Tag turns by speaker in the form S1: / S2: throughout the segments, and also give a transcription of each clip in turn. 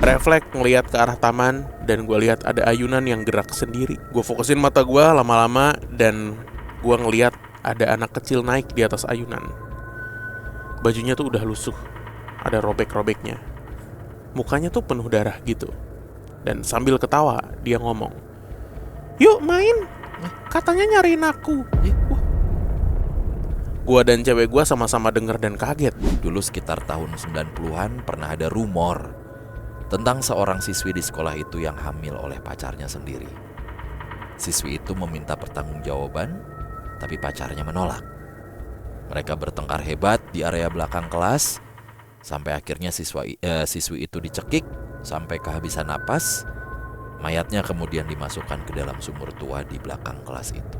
S1: Refleks ngelihat ke arah taman dan gue lihat ada ayunan yang gerak sendiri. Gue fokusin mata gue lama-lama dan gue ngelihat ada anak kecil naik di atas ayunan. Bajunya tuh udah lusuh, ada robek-robeknya. Mukanya tuh penuh darah gitu. Dan sambil ketawa dia ngomong, "Yuk main, katanya nyariin aku." Gue dan cewek gue sama-sama denger dan kaget.
S2: Dulu sekitar tahun 90-an pernah ada rumor tentang seorang siswi di sekolah itu yang hamil oleh pacarnya sendiri. Siswi itu meminta pertanggungjawaban, tapi pacarnya menolak. Mereka bertengkar hebat di area belakang kelas, sampai akhirnya siswi itu dicekik sampai kehabisan napas. Mayatnya kemudian dimasukkan ke dalam sumur tua di belakang kelas itu.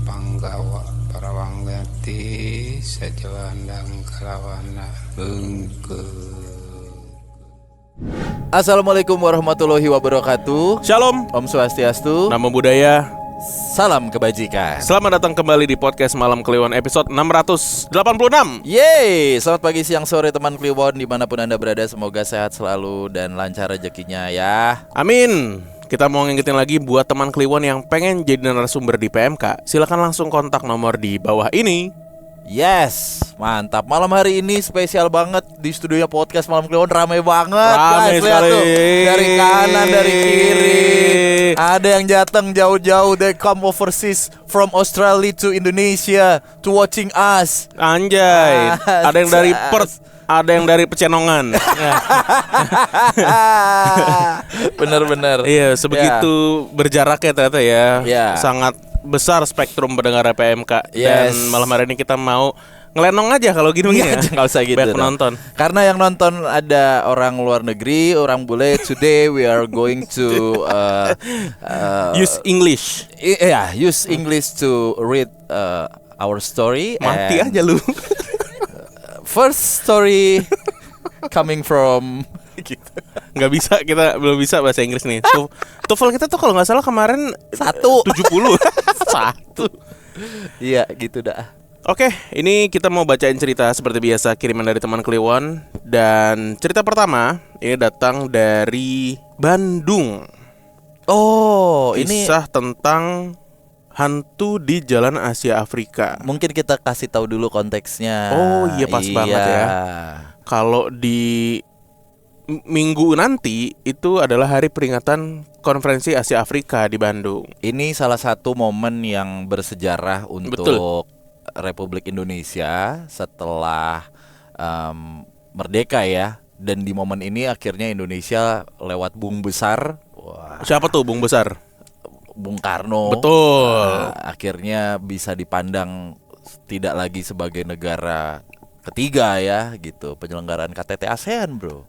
S3: Panggawa parawanggati sajawandang kalawana bengke.
S2: Assalamualaikum warahmatullahi wabarakatuh.
S1: Shalom,
S2: Om Swastiastu.
S1: Namo Buddhaya.
S2: Salam kebajikan.
S1: Selamat datang kembali di podcast Malam Kliwon episode 686.
S2: Yeay, selamat pagi, siang, sore teman Kliwon dimanapun Anda berada. Semoga sehat selalu dan lancar rezekinya ya.
S1: Amin. Kita mau ngingetin lagi buat teman Kliwon yang pengen jadi narasumber di PMK, silakan langsung kontak nomor di bawah ini.
S2: Yes, mantap. Malam hari ini spesial banget di studionya podcast Malam Kliwon, ramai banget.
S1: Rame
S2: guys, lihat
S1: sekali.
S2: tuh, dari kanan, dari kiri. Ada yang datang jauh-jauh, they come overseas from Australia to Indonesia to watching us.
S1: Anjay, ada yang dari Perth, ada yang dari Pecenongan.
S2: Bener-bener.
S1: Iya, sebegitu berjaraknya ternyata ya.
S2: Ya.
S1: Sangat besar spektrum pendengar PMK.
S2: Yes.
S1: Dan malam hari ini kita mau ngelenong aja kalau gini ya.
S2: Nggak usah gitu.
S1: Banyak penonton.
S2: Karena yang nonton ada orang luar negeri, orang bule. Today we are going to
S1: Use English.
S2: use English to read our story.
S1: Mati
S2: And
S1: aja lu.
S2: First story coming from
S1: Gitu. Nggak bisa, kita belum bisa bahasa Inggris nih. TOEFL kita tuh kalau nggak salah kemarin
S2: 1.
S1: 70. 1.
S2: Iya gitu dah.
S1: Oke, ini kita mau bacain cerita seperti biasa kiriman dari teman Kliwon. Dan cerita pertama ini datang dari Bandung.
S2: Oh,
S1: Kisah tentang hantu di Jalan Asia Afrika.
S2: mungkin kita kasih tahu dulu konteksnya.
S1: Oh iya, pas banget ya. Kalau di minggu nanti itu adalah hari peringatan Konferensi Asia Afrika di Bandung.
S2: Ini salah satu momen yang bersejarah untuk
S1: Betul.
S2: Republik Indonesia setelah merdeka ya. Dan di momen ini akhirnya Indonesia lewat Bung Besar. Wah,
S1: Siapa tuh Bung Besar?
S2: Bung Karno.
S1: Betul.
S2: Akhirnya bisa dipandang tidak lagi sebagai negara ketiga ya gitu. Penyelenggaraan KTT ASEAN, bro.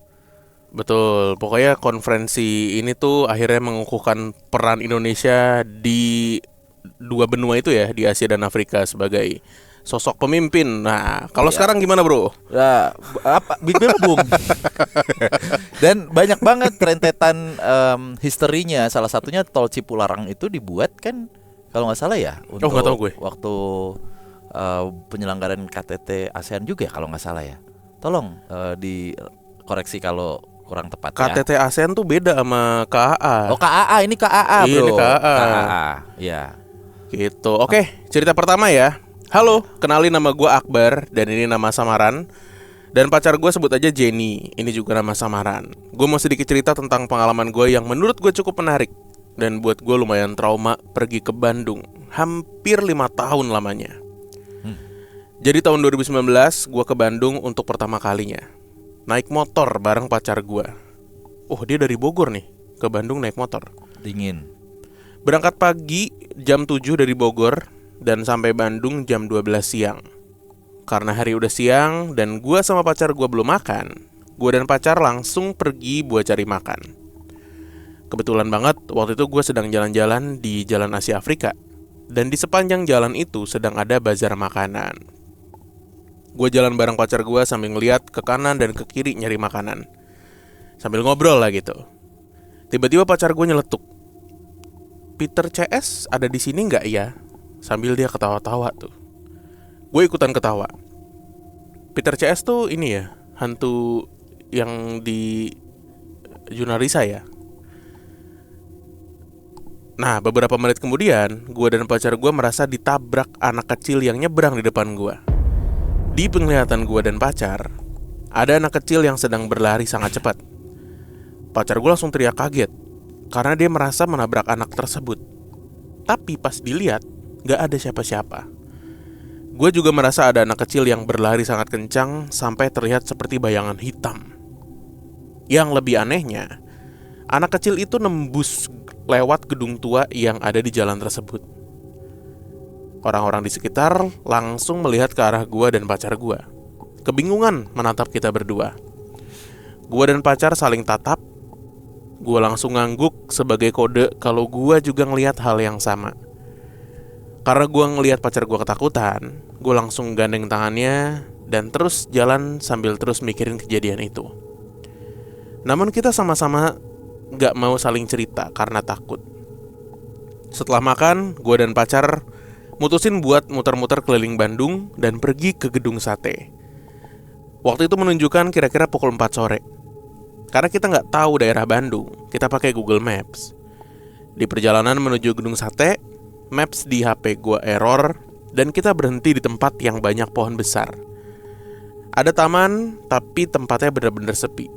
S1: Betul, pokoknya konferensi ini tuh akhirnya mengukuhkan peran Indonesia di dua benua itu ya, di Asia dan Afrika sebagai sosok pemimpin. Nah, kalau sekarang gimana bro?
S2: Nah, apa Big Bung? Dan banyak banget rentetan historinya. Salah satunya tol Cipularang itu dibuat kan kalau nggak salah ya untuk
S1: nggak tahu gue.
S2: waktu penyelenggaraan KTT ASEAN juga ya, kalau nggak salah ya. Tolong dikoreksi kalau kurang tepat ya.
S1: KTT ASEAN tuh beda sama KAA.
S2: Oh KAA, ini KAA bro.
S1: Ini KAA.
S2: KAA, ya.
S1: Gitu. Oke, cerita pertama ya. Halo, kenalin nama gue Akbar dan ini nama samaran. Dan pacar gue sebut aja Jenny. Ini juga nama samaran. Gue mau sedikit cerita tentang pengalaman gue yang menurut gue cukup menarik dan buat gue lumayan trauma pergi ke Bandung. Hampir 5 tahun lamanya. Jadi tahun 2019 gue ke Bandung untuk pertama kalinya. Naik motor bareng pacar gue. Oh, dia dari Bogor nih ke Bandung naik motor.
S2: Dingin.
S1: Berangkat pagi jam 7 dari Bogor dan sampai Bandung jam 12 siang. Karena hari udah siang dan gue sama pacar gue belum makan, gue dan pacar langsung pergi buat cari makan. Kebetulan banget waktu itu gue sedang jalan-jalan di Jalan Asia Afrika. Dan di sepanjang jalan itu sedang ada bazar makanan. Gue jalan bareng pacar gue sambil ngeliat ke kanan dan ke kiri nyari makanan, sambil ngobrol lah gitu. Tiba-tiba pacar gue nyeletuk, "Peter CS ada di sini nggak ya?" Sambil dia ketawa-tawa tuh. Gue ikutan ketawa. Peter CS tuh ini ya, hantu yang di Junarisa ya. Nah, beberapa menit kemudian, gue dan pacar gue merasa ditabrak anak kecil yang nyebrang di depan gue. Di penglihatan gue dan pacar, ada anak kecil yang sedang berlari sangat cepat. Pacar gue langsung teriak kaget, karena dia merasa menabrak anak tersebut. Tapi pas dilihat, gak ada siapa-siapa. Gue juga merasa ada anak kecil yang berlari sangat kencang sampai terlihat seperti bayangan hitam. Yang lebih anehnya, anak kecil itu nembus lewat gedung tua yang ada di jalan tersebut. Orang-orang di sekitar langsung melihat ke arah gua dan pacar gua, kebingungan menatap kita berdua. Gua dan pacar saling tatap. Gua langsung ngangguk sebagai kode kalau gua juga ngelihat hal yang sama. Karena gua ngelihat pacar gua ketakutan, gua langsung gandeng tangannya dan terus jalan sambil terus mikirin kejadian itu. Namun kita sama-sama gak mau saling cerita karena takut. Setelah makan, gue dan pacar mutusin buat muter-muter keliling Bandung dan pergi ke gedung sate. Waktu itu menunjukkan kira-kira pukul 4 sore. Karena kita gak tahu daerah Bandung, kita pakai Google Maps. Di perjalanan menuju gedung sate, Maps di HP gue error dan kita berhenti di tempat yang banyak pohon besar. Ada taman, tapi tempatnya benar-benar sepi.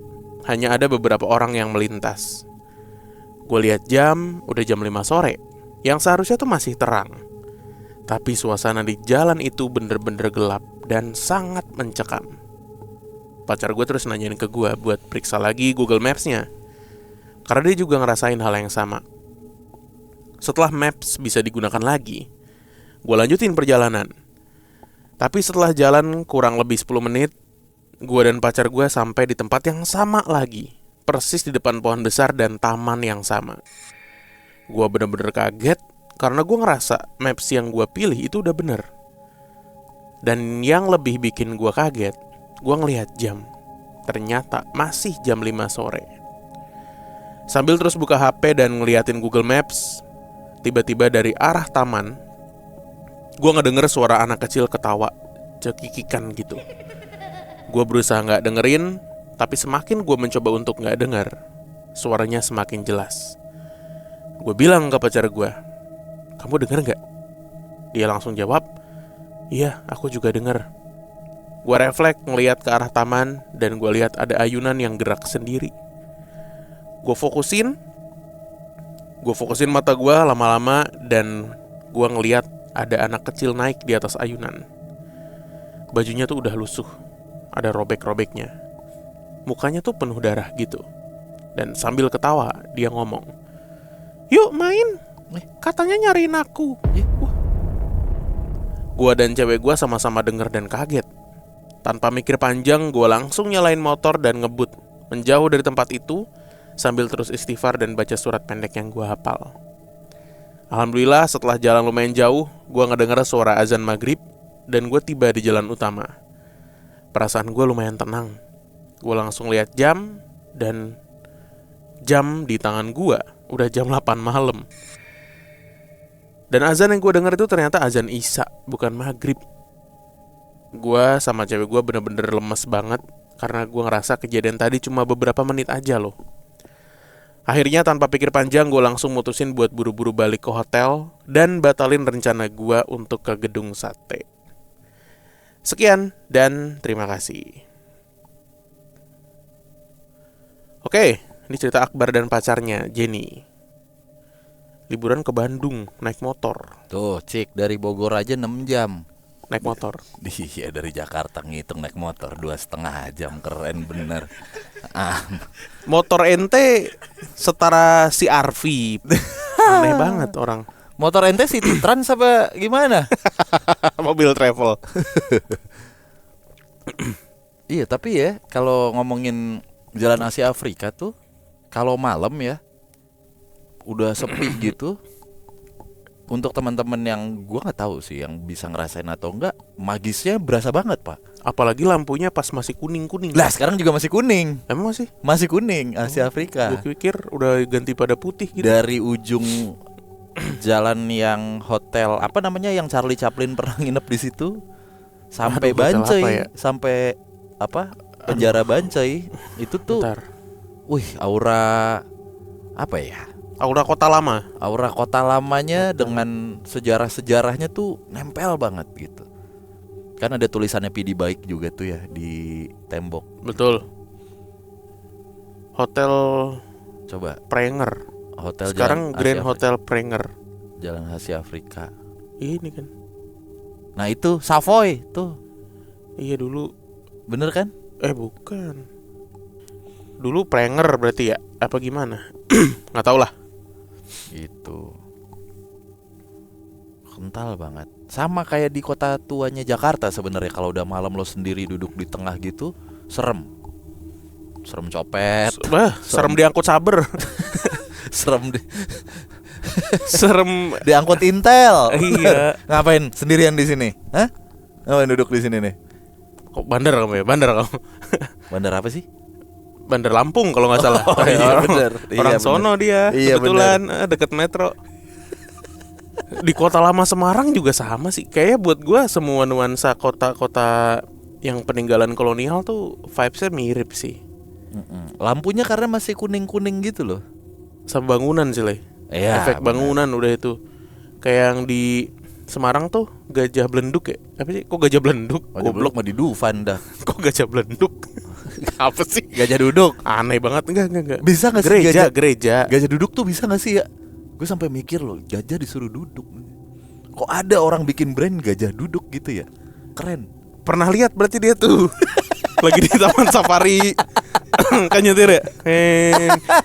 S1: Hanya ada beberapa orang yang melintas. Gue lihat jam, udah jam 5 sore, yang seharusnya tuh masih terang. Tapi suasana di jalan itu bener-bener gelap dan sangat mencekam. Pacar gue terus nanyain ke gue buat periksa lagi Google Maps-nya, karena dia juga ngerasain hal yang sama. Setelah Maps bisa digunakan lagi, gue lanjutin perjalanan. Tapi setelah jalan kurang lebih 10 menit, gue dan pacar gue sampai di tempat yang sama lagi, persis di depan pohon besar dan taman yang sama. Gue bener-bener kaget karena gue ngerasa maps yang gue pilih itu udah bener. Dan yang lebih bikin gue kaget, gue ngelihat jam. Ternyata masih jam 5 sore. Sambil terus buka HP dan ngeliatin Google Maps, tiba-tiba dari arah taman, gue ngedenger suara anak kecil ketawa, cekikikan gitu. Gue berusaha gak dengerin, tapi semakin gue mencoba untuk gak denger, suaranya semakin jelas. Gue bilang ke pacar gue, "Kamu denger gak?" Dia langsung jawab, "Iya, aku juga denger." Gue refleks ngeliat ke arah taman dan gue lihat ada ayunan yang gerak sendiri. Gue fokusin mata gue lama-lama dan gue ngeliat ada anak kecil naik di atas ayunan. Bajunya tuh udah lusuh, ada robek-robeknya. Mukanya tuh penuh darah gitu. Dan sambil ketawa, dia ngomong, "Yuk main, katanya nyariin aku." Gua dan cewek gua sama-sama denger dan kaget. Tanpa mikir panjang, gua langsung nyalain motor dan ngebut menjauh dari tempat itu, sambil terus istighfar dan baca surat pendek yang gua hafal. Alhamdulillah setelah jalan lumayan jauh, gua ngedenger suara azan maghrib dan gua tiba di jalan utama. Perasaan gua lumayan tenang. Gue langsung lihat jam, dan jam di tangan gue udah jam 8 malam. Dan azan yang gue denger itu ternyata azan Isya, bukan maghrib. Gue sama cewek gue bener-bener lemes banget, karena gue ngerasa kejadian tadi cuma beberapa menit aja loh. Akhirnya tanpa pikir panjang, gue langsung mutusin buat buru-buru balik ke hotel dan batalin rencana gue untuk ke gedung sate. Sekian dan terima kasih. Oke, ini cerita Akbar dan pacarnya, Jenny. Liburan ke Bandung, naik motor.
S2: Tuh, cik, dari Bogor aja 6 jam.
S1: Naik motor.
S2: Iya, dari Jakarta ngitung naik motor 2,5 jam, keren bener.
S1: Motor ente setara si RV. Aneh banget orang.
S2: Motor ente City Trans apa gimana?
S1: Mobil travel.
S2: Iya, tapi ya kalau ngomongin Jalan Asia Afrika tuh, kalau malam ya udah sepi gitu, untuk teman-teman yang gua nggak tahu sih yang bisa ngerasain atau enggak, magisnya berasa banget, Pak.
S1: Apalagi lampunya pas masih kuning-kuning.
S2: Lah sekarang juga masih kuning.
S1: Emang masih?
S2: Masih kuning Asia Afrika.
S1: Gue pikir udah ganti pada putih gitu.
S2: Dari ujung jalan yang hotel apa namanya yang Charlie Chaplin pernah nginep di situ sampai
S1: Aduh, hotel
S2: Bancai,
S1: apa ya?
S2: sampai apa? Penjara Bancai. Itu tuh
S1: Bentar.
S2: aura apa ya?
S1: Aura kota lama.
S2: Aura kota lamanya dengan sejarah-sejarahnya tuh nempel banget gitu. Kan ada tulisannya PD Baik juga tuh ya di tembok.
S1: Betul. Hotel
S2: Coba
S1: Prenger.
S2: hotel
S1: Sekarang
S2: Jalan
S1: Grand
S2: Asia
S1: Hotel Prenger.
S2: Jalan Asia Afrika.
S1: Ini kan.
S2: Nah itu Savoy tuh,
S1: Iya dulu.
S2: bener kan?
S1: Bukan. Dulu Prenger berarti ya? Apa gimana? Nggak tahu lah.
S2: Gitu. Kental banget. Sama kayak di kota tuanya Jakarta sebenarnya. Kalau udah malam lo sendiri duduk di tengah gitu, serem. Serem copet.
S1: Serem diangkut saber.
S2: Serem
S1: Serem.
S2: diangkut Intel.
S1: Iya.
S2: Ngapain sendirian di sini? Hah? Ngapain duduk di sini nih?
S1: Kok bandar kamu ya? Bandar kamu.
S2: Bandar apa sih?
S1: Bandar Lampung kalau nggak salah.
S2: Oh, iya,
S1: orang
S2: bener.
S1: orang
S2: Iya,
S1: sono
S2: bener.
S1: dia.
S2: Iya,
S1: Kebetulan deket metro. Di kota lama Semarang juga sama sih. Kayaknya buat gua semua nuansa kota-kota yang peninggalan kolonial tuh vibes-nya mirip sih.
S2: Lampunya karena masih kuning-kuning gitu loh.
S1: Sama bangunan sih, Le.
S2: Iya,
S1: Efek bangunan udah itu. Kayak yang di Semarang tuh Gajah Belenduk ya? Apa sih? Kok Gajah Belenduk?
S2: Goblok mah di Dufan dah.
S1: Kok Gajah Belenduk? Apa sih?
S2: Gajah duduk.
S1: Aneh banget. Enggak.
S2: Bisa gak sih
S1: Gereja.
S2: gajah duduk tuh bisa gak sih ya? Gue sampai mikir loh, gajah disuruh duduk. Kok ada orang bikin brand gajah duduk gitu ya? Keren.
S1: Pernah lihat berarti dia tuh. Lagi di Taman Safari. Kan nyetir ya?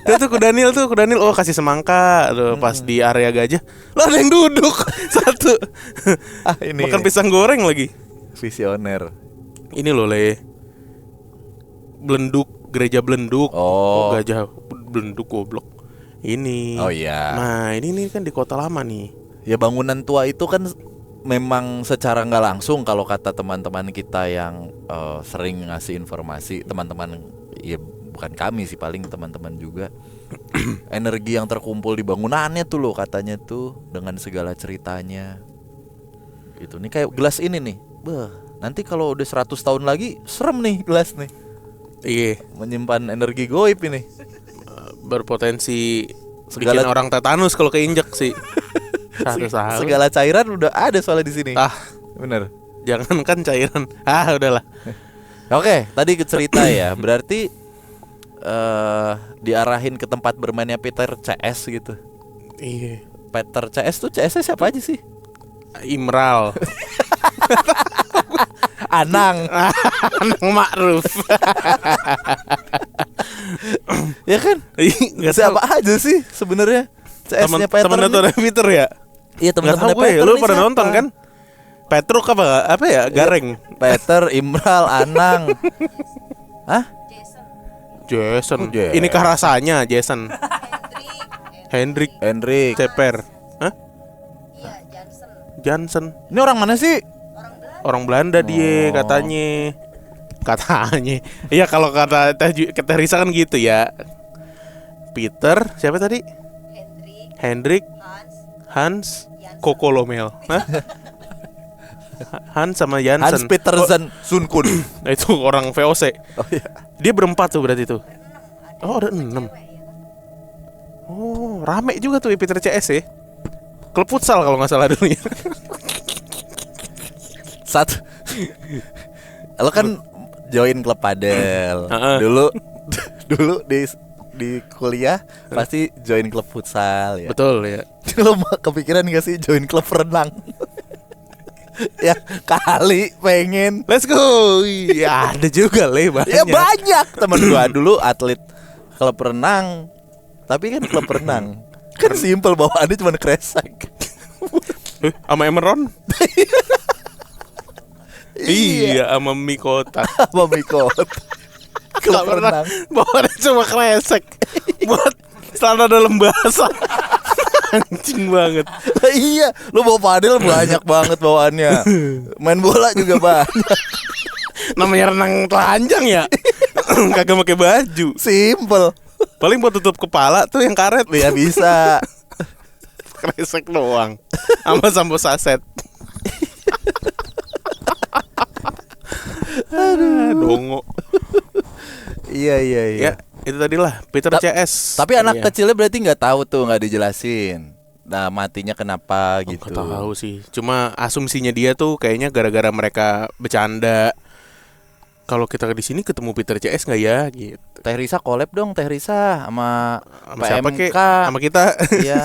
S1: Dia tuh Kudanil oh kasih semangka tuh pas di area gajah. Lah ada yang duduk. Satu.
S2: Ini
S1: Makan pisang goreng lagi.
S2: visioner.
S1: Ini loh, Le. Belenduk, gereja Belenduk.
S2: Oh.
S1: Gajah Belenduk goblok. Ini.
S2: Oh iya.
S1: Nah, ini kan di kota lama nih.
S2: Ya bangunan tua itu kan memang secara nggak langsung kalau kata teman-teman kita yang sering ngasih informasi, teman-teman ya bukan kami sih, paling teman-teman juga. Energi yang terkumpul di bangunannya tuh loh katanya tuh dengan segala ceritanya. Itu nih kayak gelas ini nih. Nanti kalau udah 100 tahun lagi serem nih gelas nih.
S1: Iya,
S2: Menyimpan energi goib ini.
S1: berpotensi
S2: Segala-
S1: bikin orang tetanus kalau keinjek sih. Satu tahun.
S2: Segala cairan udah ada soalnya di sini.
S1: Bener. Jangankan cairan. Udahlah.
S2: Oke, tadi ke cerita ya. Berarti diarahin ke tempat bermainnya Peter CS gitu.
S1: Iya.
S2: Peter CS tuh CS-nya siapa aja sih?
S1: Imral.
S2: Anang.
S1: Anang Ma'ruf.
S2: Ya kan?
S1: Enggak
S2: Siapa aja sih sebenarnya? CS-nya Peter.
S1: Temen tuh
S2: nih.
S1: Peter ya?
S2: Iya,
S1: Nggak
S2: teman-teman
S1: tahu gue,
S2: Peter.
S1: lu
S2: nih
S1: pada
S2: siapa?
S1: nonton kan? Petruk apa ya? Gareng.
S2: Peter, Imral, Anang. Hah?
S1: Jason.
S2: Jason.
S1: Inikah rasanya Jason? Hendrik.
S2: Hendrik.
S1: Ceper. Hah? Johnson.
S2: Ini orang mana sih?
S1: Orang Belanda dia katanya. Iya kalau kata Risa kan gitu ya. Peter, siapa tadi? Hendrik, Hans, Kokolomel. Hah? Hans sama Jansen.
S2: Hans Petersen Sun Kun.
S1: Itu orang VOC.
S2: Oh iya.
S1: Dia berempat tuh berarti tuh. Oh ada 6. Oh rame juga tuh Peter CS ya. Klub futsal kalau nggak salah dulu ya.
S2: Satu. Lo kan join klub padel.
S1: Heeh.
S2: Dulu di kuliah pasti join klub futsal ya.
S1: Betul ya.
S2: Lo kepikiran gak sih join klub renang? Ya kali pengen.
S1: Let's go. Ya ada juga Le banyak.
S2: Ya banyak teman gua dulu atlet klub renang. Tapi kan klub renang kan simpel bawaannya cuma kresek.
S1: Sama Emeron. Iya sama Mikota.
S2: Sama Mikot. Klub renang.
S1: Bawaannya cuma kresek. Buat celana dalam basah. Anjing banget.
S2: Iya, lu bawa padel banyak banget bawaannya. Main bola juga banyak.
S1: Namanya renang telanjang ya. Kagak pakai baju.
S2: Simple.
S1: Paling buat tutup kepala tuh yang karet.
S2: Ya bisa.
S1: Kresek doang. Sama sampo saset. Dongo.
S2: Iya.
S1: Ya, itu tadi lah Peter CS.
S2: Tapi anak
S1: Iya.
S2: kecilnya berarti nggak tahu tuh, nggak dijelasin. Nah, matinya kenapa gitu.
S1: Nggak tahu sih. Cuma asumsinya dia tuh kayaknya gara-gara mereka bercanda. Kalau kita di sini ketemu Peter CS nggak ya gitu.
S2: Teh Risa collab dong, Teh Risa sama
S1: Sama siapa kek?
S2: PMK.
S1: Sama kita.
S2: Iya.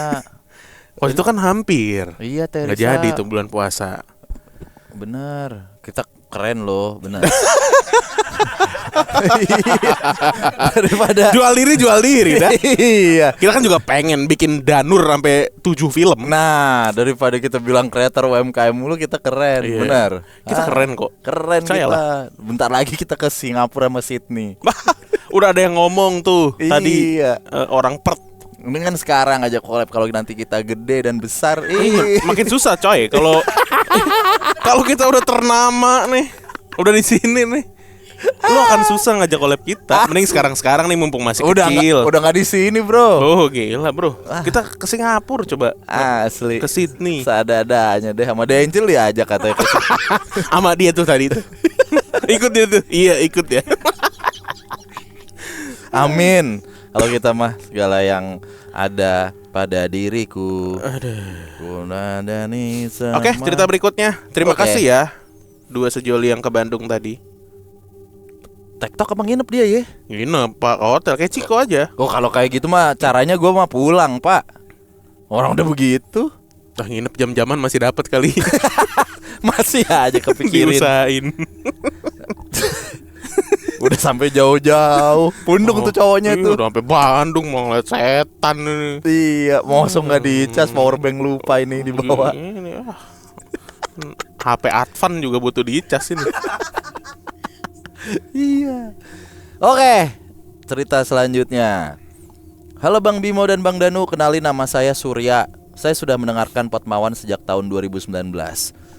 S1: Waktu itu kan hampir.
S2: Iya, Teh
S1: Nggak
S2: Risa.
S1: jadi tuh bulan puasa.
S2: Bener. Kita keren loh, bener. Daripada
S1: Jual diri dah.
S2: Iya.
S1: Kita kan juga pengen bikin Danur sampai 7 film.
S2: Nah, daripada kita bilang kreator UMKM mulu, kita keren,
S1: Iya.
S2: benar.
S1: Kita keren kok.
S2: Keren
S1: Percayalah.
S2: kita. Bentar lagi kita ke Singapura sama Sydney.
S1: Udah ada yang ngomong tuh tadi
S2: Iya.
S1: orang Perth.
S2: Mendingan sekarang aja collab, kalau nanti kita gede dan besar.
S1: Makin susah coy kalau kalau kita udah ternama nih, udah di sini nih. Lu akan susah ngajak collab kita. Mending sekarang nih mumpung masih kecil.
S2: Udah nggak di sini, Bro.
S1: Oh gila bro. Kita ke Singapura coba.
S2: Asli.
S1: Ke Sydney.
S2: Seadanya deh, sama Dencil dia aja katanya.
S1: Sama dia tuh tadi tuh. Ikut dia tuh. Iya ikut ya.
S2: Amin. Kalau kita mah segala yang ada pada diriku.
S1: Oke, cerita berikutnya. Terima
S2: Oke.
S1: kasih ya. Dua sejoli yang ke Bandung tadi.
S2: TikTok emang nginep dia ya?
S1: Nginep Pak ke hotel kayak Ciko aja.
S2: Oh, kalau kayak gitu mah caranya gue mah pulang, Pak. Orang udah begitu.
S1: Nginep jam-jaman masih dapat kali.
S2: Masih aja kepikirin.
S1: Diusahain.
S2: Udah sampai jauh-jauh. Pundung tuh cowoknya
S1: Iya,
S2: tuh.
S1: udah sampai Bandung mau ngeliat setan ini.
S2: Iya, mosok nggak dicas, powerbank lupa ini dibawa.
S1: Ini, HP Advan juga butuh dicas ini.
S2: Iya. Oke, cerita selanjutnya. Halo Bang Bimo dan Bang Danu, kenalin nama saya Surya. Saya sudah mendengarkan Potmawan sejak tahun 2019.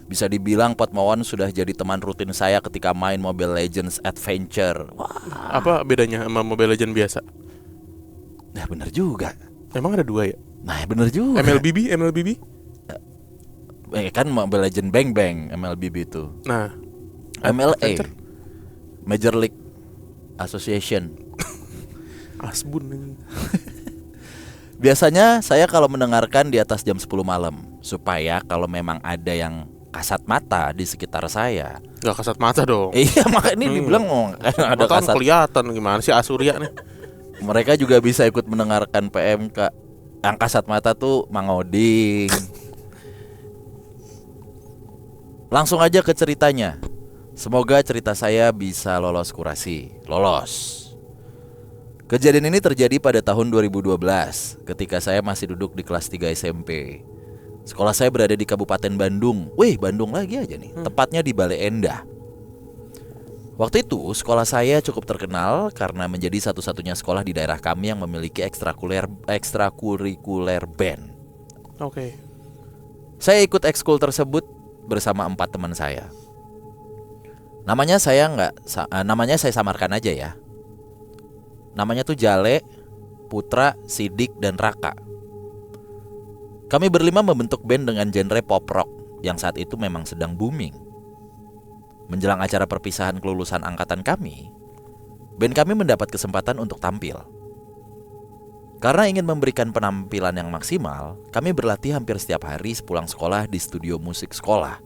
S2: Bisa dibilang Potmawan sudah jadi teman rutin saya ketika main Mobile Legends Adventure. Wah,
S1: Apa bedanya sama Mobile Legends biasa?
S2: nah bener juga.
S1: Emang ada dua ya?
S2: Nah bener juga.
S1: MLBB?
S2: Kan Mobile Legends Bang Bang MLBB itu.
S1: Nah,
S2: MLA
S1: Adventure?
S2: Major League Association.
S1: Asbun ini.
S2: Biasanya saya kalau mendengarkan di atas jam 10 malam, supaya kalau memang ada yang kasat mata di sekitar saya.
S1: Gak kasat mata dong.
S2: Iya, makanya ini dibilang ada
S1: Mata kan
S2: kasat.
S1: kelihatan gimana sih Asurya nih.
S2: Mereka juga bisa ikut mendengarkan PMK. Yang kasat mata tuh Mang Oding. Langsung aja ke ceritanya. Semoga cerita saya bisa lolos kurasi. Lolos. Kejadian ini terjadi pada tahun 2012 ketika saya masih duduk di kelas 3 SMP. Sekolah saya berada di Kabupaten Bandung. Wih, Bandung lagi aja nih. Tepatnya di Bale Endah. Waktu itu sekolah saya cukup terkenal karena menjadi satu-satunya sekolah di daerah kami yang memiliki ekstrakurikuler band.
S1: Oke.
S2: Saya ikut ekskul tersebut bersama 4 teman saya. Namanya saya samarkan aja ya. Namanya tuh Jale, Putra, Sidik, dan Raka. Kami berlima membentuk band dengan genre pop rock yang saat itu memang sedang booming. Menjelang acara perpisahan kelulusan angkatan kami, band kami mendapat kesempatan untuk tampil. Karena ingin memberikan penampilan yang maksimal, kami berlatih hampir setiap hari sepulang sekolah di studio musik sekolah.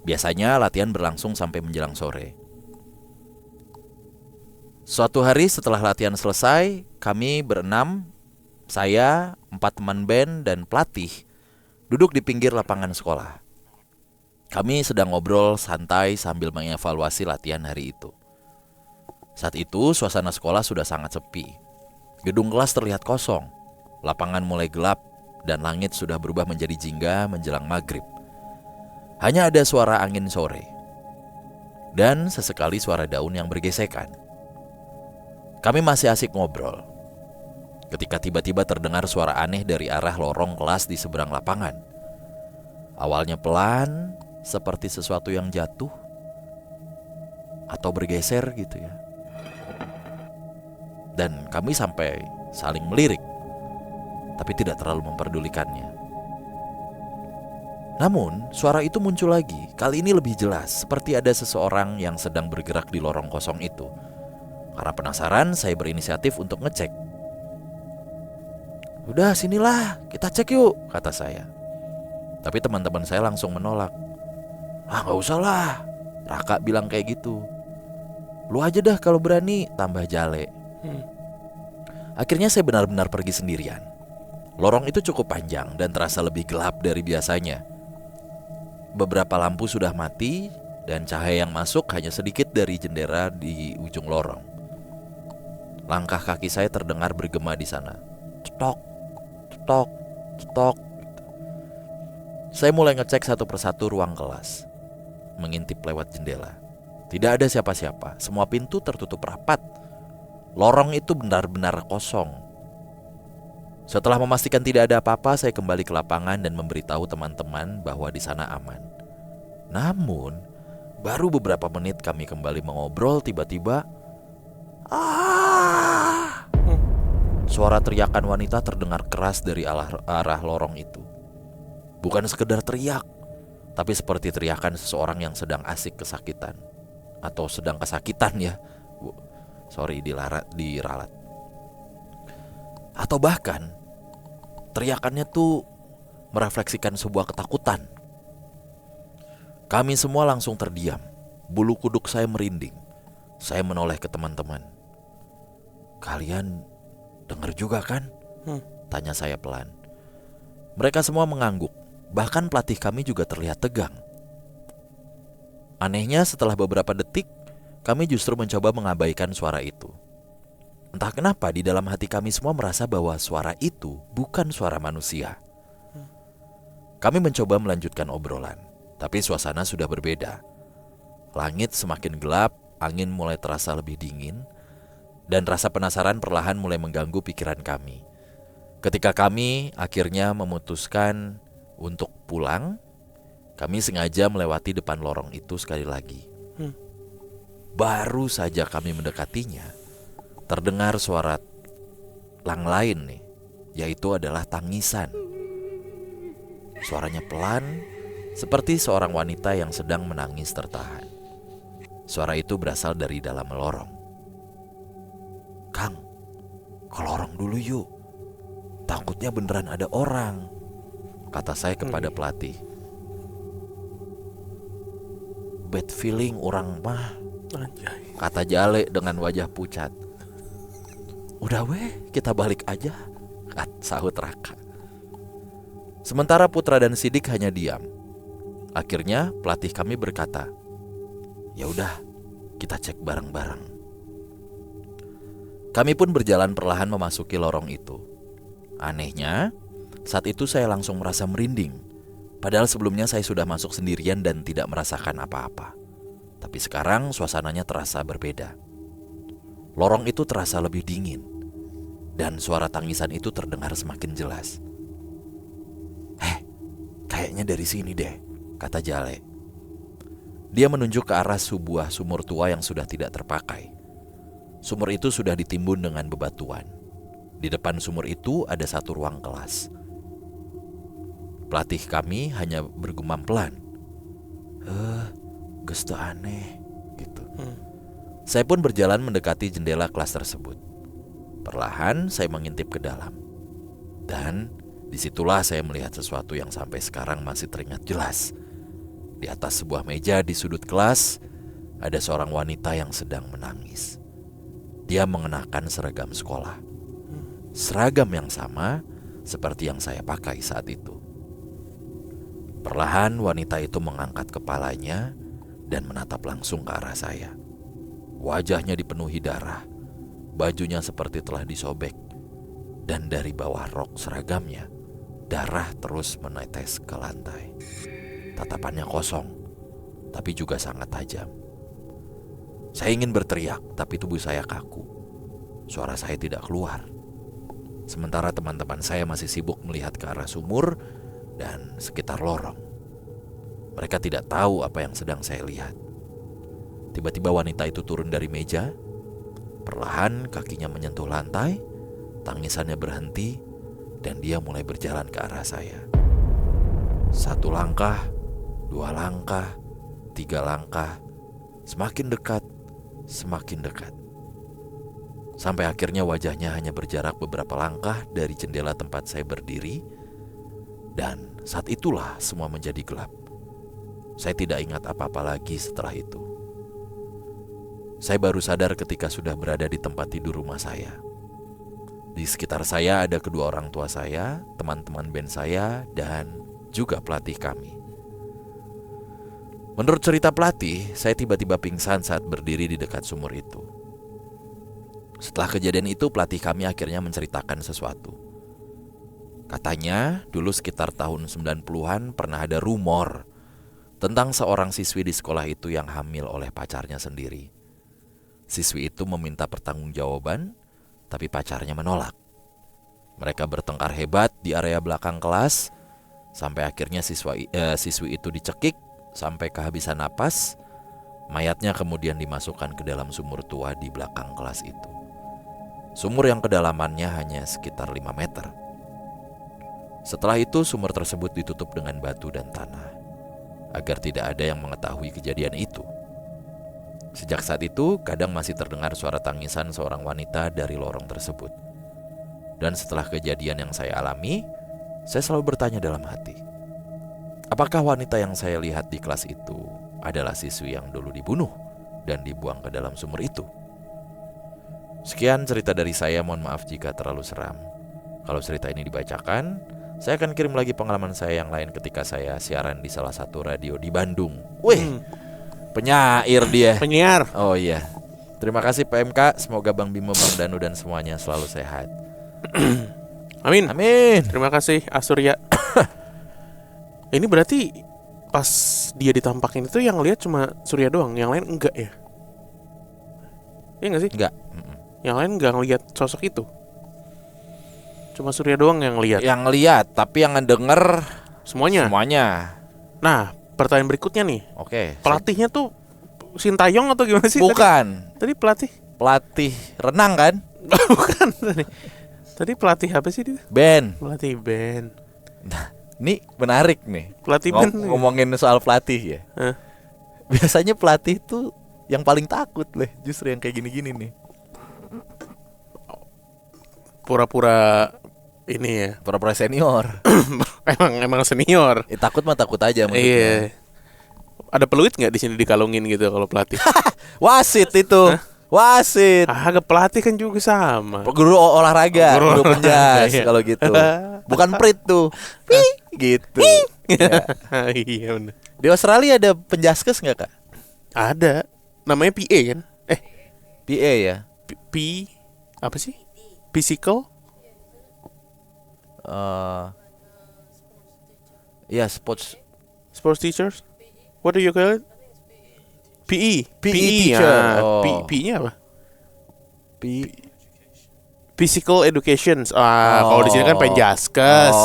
S2: Biasanya latihan berlangsung sampai menjelang sore. Suatu hari setelah latihan selesai, kami berenam, saya, 4 teman band, dan pelatih, duduk di pinggir lapangan sekolah. Kami sedang ngobrol santai sambil mengevaluasi latihan hari itu. Saat itu suasana sekolah sudah sangat sepi. Gedung kelas terlihat kosong, lapangan mulai gelap, dan langit sudah berubah menjadi jingga menjelang maghrib. Hanya ada suara angin sore, dan sesekali suara daun yang bergesekan. Kami masih asik ngobrol. ketika tiba-tiba terdengar suara aneh dari arah lorong kelas di seberang lapangan. Awalnya pelan, seperti sesuatu yang jatuh atau bergeser gitu ya. Dan kami sampai saling melirik, tapi tidak terlalu memperdulikannya. Namun, suara itu muncul lagi. Kali ini lebih jelas, seperti ada seseorang yang sedang bergerak di lorong kosong itu. Karena penasaran, saya berinisiatif untuk ngecek. "Udah, sinilah, kita cek yuk," kata saya. Tapi teman-teman saya langsung menolak. "Ah, gak usah lah," Raka bilang kayak gitu. "Lu aja dah kalau berani," tambah Jale. Akhirnya saya benar-benar pergi sendirian. Lorong itu cukup panjang dan terasa lebih gelap dari biasanya. Beberapa lampu sudah mati dan cahaya yang masuk hanya sedikit dari jendela di ujung lorong. Langkah kaki saya terdengar bergema di sana. Cetok, cetok, cetok. Saya mulai ngecek satu persatu ruang kelas, mengintip lewat jendela. Tidak ada siapa-siapa, semua pintu tertutup rapat. Lorong itu benar-benar kosong. Setelah memastikan tidak ada apa-apa, saya kembali ke lapangan dan memberitahu teman-teman bahwa di sana aman. Namun, baru beberapa menit kami kembali mengobrol, tiba-tiba suara teriakan wanita terdengar keras dari arah lorong itu. Bukan sekedar teriak, tapi seperti teriakan seseorang yang sedang asik kesakitan. Atau sedang kesakitan ya. Diralat. Atau bahkan teriakannya tuh merefleksikan sebuah ketakutan. Kami semua langsung terdiam. Bulu kuduk saya merinding. Saya menoleh ke teman-teman. "Kalian dengar juga kan?" Tanya saya pelan. Mereka semua mengangguk. Bahkan pelatih kami juga terlihat tegang. Anehnya, setelah beberapa detik, kami justru mencoba mengabaikan suara itu. Entah kenapa di dalam hati kami semua merasa bahwa suara itu bukan suara manusia. Kami mencoba melanjutkan obrolan, tapi suasana sudah berbeda. Langit semakin gelap, angin mulai terasa lebih dingin, dan rasa penasaran perlahan mulai mengganggu pikiran kami. Ketika kami akhirnya memutuskan untuk pulang, kami sengaja melewati depan lorong itu sekali lagi. Baru saja kami mendekatinya, terdengar suara lain nih, yaitu adalah tangisan. Suaranya pelan, seperti seorang wanita yang sedang menangis tertahan. Suara itu berasal dari dalam lorong. "Kang, ke lorong dulu yuk. Takutnya beneran ada orang," kata saya kepada pelatih. "Bad feeling orang mah," kata Jale dengan wajah pucat. "Udah weh, kita balik aja," sahut Raka. Sementara Putra dan Sidik hanya diam. Akhirnya pelatih kami berkata, "Ya udah, kita cek bareng-bareng." Kami pun berjalan perlahan memasuki lorong itu. Anehnya, saat itu saya langsung merasa merinding. Padahal sebelumnya saya sudah masuk sendirian dan tidak merasakan apa-apa. Tapi sekarang suasananya terasa berbeda. Lorong itu terasa lebih dingin, dan suara tangisan itu terdengar semakin jelas. Kayaknya dari sini deh," kata Jale. Dia menunjuk ke arah sebuah sumur tua yang sudah tidak terpakai. Sumur itu sudah ditimbun dengan bebatuan. Di depan sumur itu ada satu ruang kelas. Pelatih kami hanya bergumam pelan, geus teu aneh," gitu. Saya pun berjalan mendekati jendela kelas tersebut. Perlahan saya mengintip ke dalam. Dan disitulah saya melihat sesuatu yang sampai sekarang masih teringat jelas. Di atas sebuah meja di sudut kelas, ada seorang wanita yang sedang menangis. Dia mengenakan seragam sekolah. Seragam yang sama seperti yang saya pakai saat itu. Perlahan wanita itu mengangkat kepalanya dan menatap langsung ke arah saya. Wajahnya dipenuhi darah. Bajunya seperti telah disobek. Dan dari bawah rok seragamnya, darah terus menetes ke lantai. Tatapannya kosong, tapi juga sangat tajam. Saya ingin berteriak, tapi tubuh saya kaku. Suara saya tidak keluar. Sementara teman-teman saya masih sibuk melihat ke arah sumur dan sekitar lorong. Mereka tidak tahu apa yang sedang saya lihat. Tiba-tiba wanita itu turun dari meja. Perlahan kakinya menyentuh lantai, tangisannya berhenti, dan dia mulai berjalan ke arah saya. 1 langkah, 2 langkah, 3 langkah, semakin dekat, semakin dekat. Sampai akhirnya wajahnya hanya berjarak beberapa langkah dari jendela tempat saya berdiri. Dan saat itulah semua menjadi gelap. Saya tidak ingat apa-apa lagi setelah itu. Saya baru sadar ketika sudah berada di tempat tidur rumah saya. Di sekitar saya ada kedua orang tua saya, teman-teman band saya, dan juga pelatih kami. Menurut cerita pelatih, saya tiba-tiba pingsan saat berdiri di dekat sumur itu. Setelah kejadian itu, pelatih kami akhirnya menceritakan sesuatu. Katanya, dulu sekitar tahun 90-an pernah ada rumor tentang seorang siswi di sekolah itu yang hamil oleh pacarnya sendiri. Siswi itu meminta pertanggungjawaban, tapi pacarnya menolak. Mereka bertengkar hebat di area belakang kelas, sampai akhirnya siswi itu dicekik sampai kehabisan napas. Mayatnya kemudian dimasukkan ke dalam sumur tua di belakang kelas itu. Sumur yang kedalamannya hanya sekitar 5 meter. Setelah itu sumur tersebut ditutup dengan batu dan tanah, agar tidak ada yang mengetahui kejadian itu. Sejak saat itu kadang masih terdengar suara tangisan seorang wanita dari lorong tersebut. Dan setelah kejadian yang saya alami, saya selalu bertanya dalam hati, apakah wanita yang saya lihat di kelas itu adalah siswi yang dulu dibunuh dan dibuang ke dalam sumur itu? Sekian cerita dari saya, mohon maaf jika terlalu seram. Kalau cerita ini dibacakan, saya akan kirim lagi pengalaman saya yang lain ketika saya siaran di salah satu radio di Bandung. Wih, penyair dia.
S1: Penyiar.
S2: Oh iya. Terima kasih PMK, semoga Bang Bimo, Bang Danu dan semuanya selalu sehat.
S1: Amin.
S2: Amin.
S1: Terima kasih Asurya. Ini berarti pas dia ditampakin itu yang lihat cuma Surya doang, yang lain enggak ya? Iya enggak sih?
S2: Enggak.
S1: Yang lain enggak ngelihat sosok itu. Cuma Surya doang yang lihat.
S2: Yang lihat, tapi yang ngedenger
S1: Semuanya. Nah, pertanyaan berikutnya nih.
S2: Oke.
S1: Pelatihnya tuh Sintayong atau gimana sih?
S2: Bukan.
S1: Tadi pelatih.
S2: Pelatih renang kan?
S1: Bukan tadi. Tadi pelatih apa sih dia?
S2: Ben.
S1: Pelatih band.
S2: Nah, ini menarik nih.
S1: Pelatih band.
S2: Ngomongin soal pelatih ya. Biasanya pelatih tuh yang paling takut justru yang kayak gini-gini nih.
S1: Pura-pura ini ya.
S2: Pura-pura senior.
S1: emang senior.
S2: Takut mah takut aja maksudnya.
S1: Iya. Ada peluit nggak di sini dikalungin gitu kalau pelatih?
S2: Wasit itu. Wasit.
S1: Agak pelatih kan juga sama.
S2: Guru olahraga, guru penjas
S1: iya.
S2: kalau gitu. Bukan prit tuh. Gitu. Ya.
S1: Iya benar.
S2: Di Australia ada penjaskes nggak, Kak?
S1: Ada. Namanya PA kan?
S2: PA ya.
S1: P apa sih? Physical?
S2: Ya sports
S1: teachers? What do you call it? PE
S2: teacher.
S1: Ya. P-nya apa? Physical education. Kalau di sini kan penjaskes.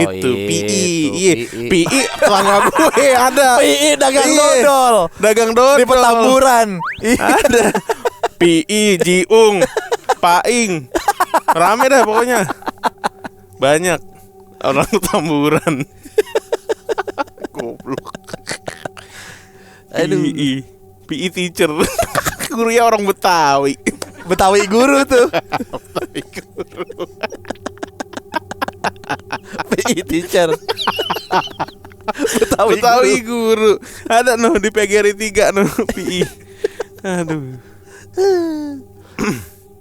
S1: Itu PE. Iya. PE tetangga gue ada.
S2: PE dagang dodol.
S1: Dagang dodol
S2: Di Petamburan.
S1: Ada. PE Jiung, Paing. Rame dah pokoknya. Banyak orang Petamburan. Goblok.
S2: Aduh.
S1: PE teacher. Gurunya orang Betawi.
S2: Betawi guru tuh.
S1: Betawi guru.
S2: PE teacher.
S1: Betawi guru. Ada di PGRI 3 PE. Aduh.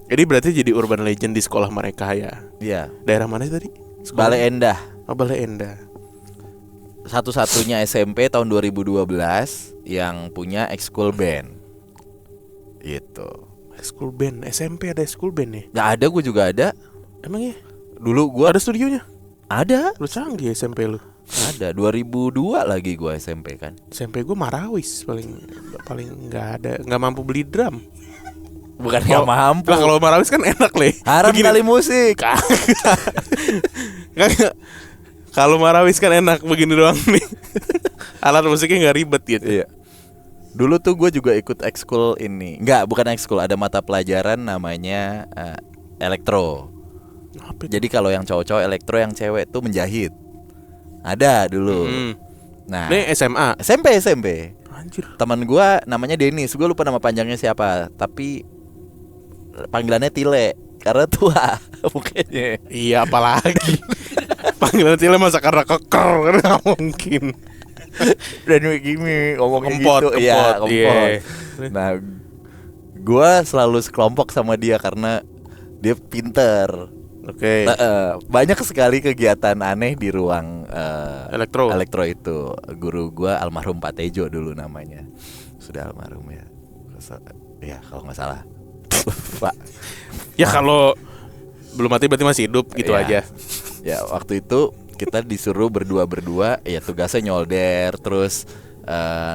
S1: Jadi berarti jadi urban legend di sekolah mereka ya.
S2: Iya.
S1: Daerah mana tadi?
S2: Balai Endah.
S1: Balai Endah.
S2: Satu-satunya SMP tahun 2012 yang punya ekskul band. Gitu.
S1: School band, SMP ada school band nih.
S2: Gak ada, gue juga ada.
S1: Emang ya?
S2: Dulu gue
S1: Ada studionya?
S2: ada.
S1: Lu canggih SMP lu.
S2: Ada 2002 lagi gue SMP kan.
S1: SMP gue Marawis paling nggak ada, nggak mampu beli drum.
S2: Bukan nggak mampu.
S1: Lah kalau marawis kan enak Le.
S2: Haram
S1: Begini.
S2: kali musik.
S1: Kagak. Kalau marawis kan enak begini doang nih. Alat musiknya nggak ribet gitu.
S2: Iya. Dulu tuh gue juga ikut ekskul ini. Enggak, bukan ekskul. Ada mata pelajaran namanya elektro.
S1: Apa itu?
S2: Jadi kalau yang cowok-cowok elektro, yang cewek tuh menjahit. Ada dulu. Nah,
S1: Ini SMA.
S2: SMP.
S1: Anjir.
S2: Teman gue namanya Denis. Gue lupa nama panjangnya siapa. Tapi panggilannya Tile karena tua mukanya.
S1: Iya apalagi. Panggilan Cile masa karena keker kan nggak mungkin.
S2: Dan gini ngomong
S1: Kempot,
S2: gitu. Iya,
S1: kempot.
S2: kempot.
S1: Iya.
S2: Nah, gue selalu sekelompok sama dia karena dia pinter.
S1: Oke.
S2: Banyak sekali kegiatan aneh di ruang
S1: Elektro.
S2: itu. Guru gue almarhum Pak Tejo dulu namanya. Sudah almarhum ya. Ya kalau nggak salah. Pak.
S1: Ya kalau belum mati berarti masih hidup gitu
S2: Ya.
S1: aja.
S2: Ya waktu itu kita disuruh berdua ya tugasnya nyolder terus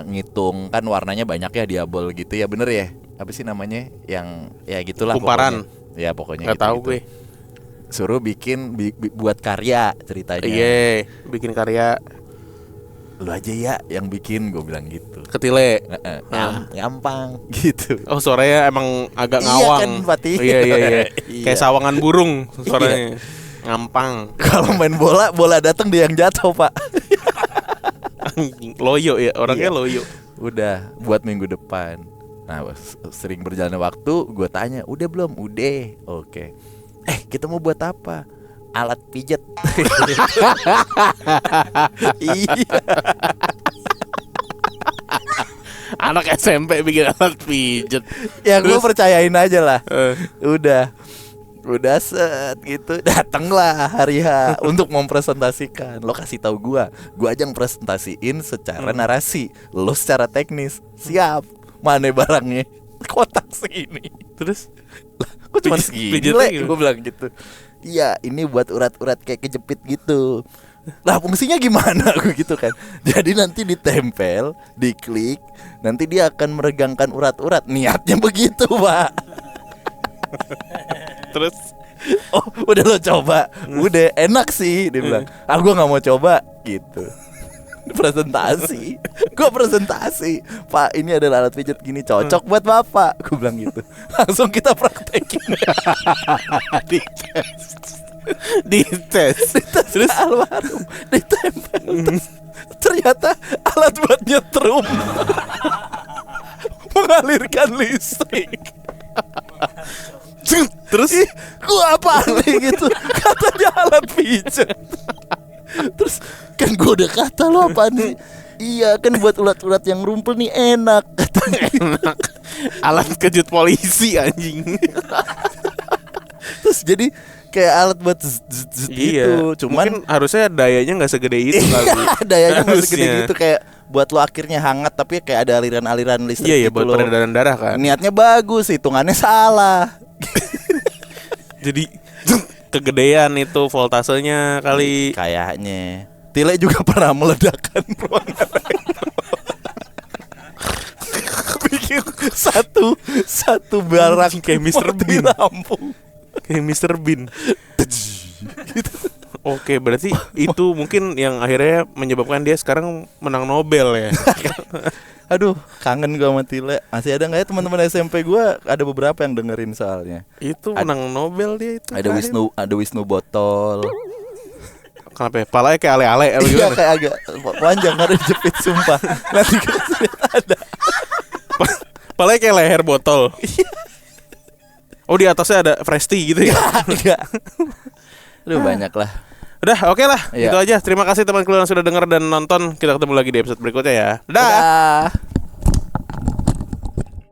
S2: ngitung kan warnanya banyak ya diabol gitu ya bener ya apa sih namanya yang ya gitulah
S1: Kumparan.
S2: pokoknya. Ya pokoknya
S1: Nggak tahu gue.
S2: Suruh bikin buat karya ceritanya.
S1: Iya, bikin karya
S2: Lu aja ya yang bikin gue bilang gitu.
S1: ketile.
S2: Gampang gitu.
S1: Oh suaranya emang agak
S2: Iya
S1: ngawang.
S2: kan, Fatih.
S1: Iya.
S2: Iya.
S1: Kayak sawangan burung suaranya. Ngampang.
S2: Kalau main bola datang dia yang jatuh pak.
S1: Loyo ya, orangnya
S2: Iya.
S1: loyo.
S2: Udah buat minggu depan. Nah sering berjalannya waktu gue tanya udah belum? Udah. Oke. Kita mau buat apa? Alat pijet. Iya.
S1: Anak SMP bikin alat pijet.
S2: Ya gue
S1: Terus?
S2: percayain aja lah.
S1: Eh.
S2: Udah set gitu. Datanglah hari H untuk mempresentasikan. Lo kasih tahu gue aja yang presentasiin secara narasi, lo secara teknis. Siap. Mana barangnya? Kotak segini.
S1: Terus
S2: Lah, kok cuma segini?
S1: pijetnya
S2: Le?
S1: gimana?
S2: Gue bilang gitu. Iya, ini buat urat-urat kayak kejepit gitu. Lah fungsinya gimana gue gitu kan. Jadi nanti ditempel, diklik, nanti dia akan meregangkan urat-urat. Niatnya begitu, Pak.
S1: terus
S2: Oh, udah lo coba. Udah enak sih dia bilang. Gue gak mau coba gitu. Presentasi. Gue presentasi. Pak, ini adalah alat pijat gini cocok buat Bapak. Gue bilang gitu. Langsung kita praktekin.
S1: dites.
S2: Terus almarhum ditempel. Ternyata alat buat nyetrum. Mengalirkan listrik.
S1: Terus
S2: Gua apa nih gitu. Katanya alat pijat. Terus kan gue udah kata lo apa nih. Iya kan buat ulat-ulat yang rumpel nih enak.
S1: enak. Alat kejut polisi anjing.
S2: Terus jadi kayak alat buat gitu. Cuman
S1: mungkin harusnya dayanya nggak segede itu kali.
S2: dayanya masih gede
S1: Harusnya.
S2: gitu kayak buat lo akhirnya hangat tapi kayak ada aliran-aliran listrik
S1: Iya
S2: gitu
S1: buat
S2: loh.
S1: peredaran darah kan.
S2: Niatnya bagus, hitungannya salah.
S1: Jadi kegedean itu voltasenya kali.
S2: Kayaknya Tile juga pernah meledakkan ruangan. Bikin satu barang
S1: Kayak Mr.
S2: mati
S1: Bean.
S2: lampu.
S1: Kayak Mr. Bean. Oke, berarti itu mungkin yang akhirnya menyebabkan dia sekarang menang Nobel ya.
S2: Aduh, kangen gue sama Tile. Masih ada nggak ya teman-teman SMP gue? Ada beberapa yang dengerin soalnya.
S1: Itu menang Nobel dia itu.
S2: Ada Wisnu Botol.
S1: Kenapa ya? Palanya kayak ale-ale apa
S2: Iya
S1: gimana?
S2: kayak agak panjang karena jepit sumpah. Nanti ada.
S1: Palanya kayak leher botol. Oh di atasnya ada Fresti gitu ya.
S2: Enggak. Aduh banyak lah.
S1: Udah oke lah.
S2: Iya.
S1: Itu aja. Terima kasih teman-teman yang sudah denger dan nonton. Kita ketemu lagi di episode berikutnya ya. Dadah.
S2: Dadah.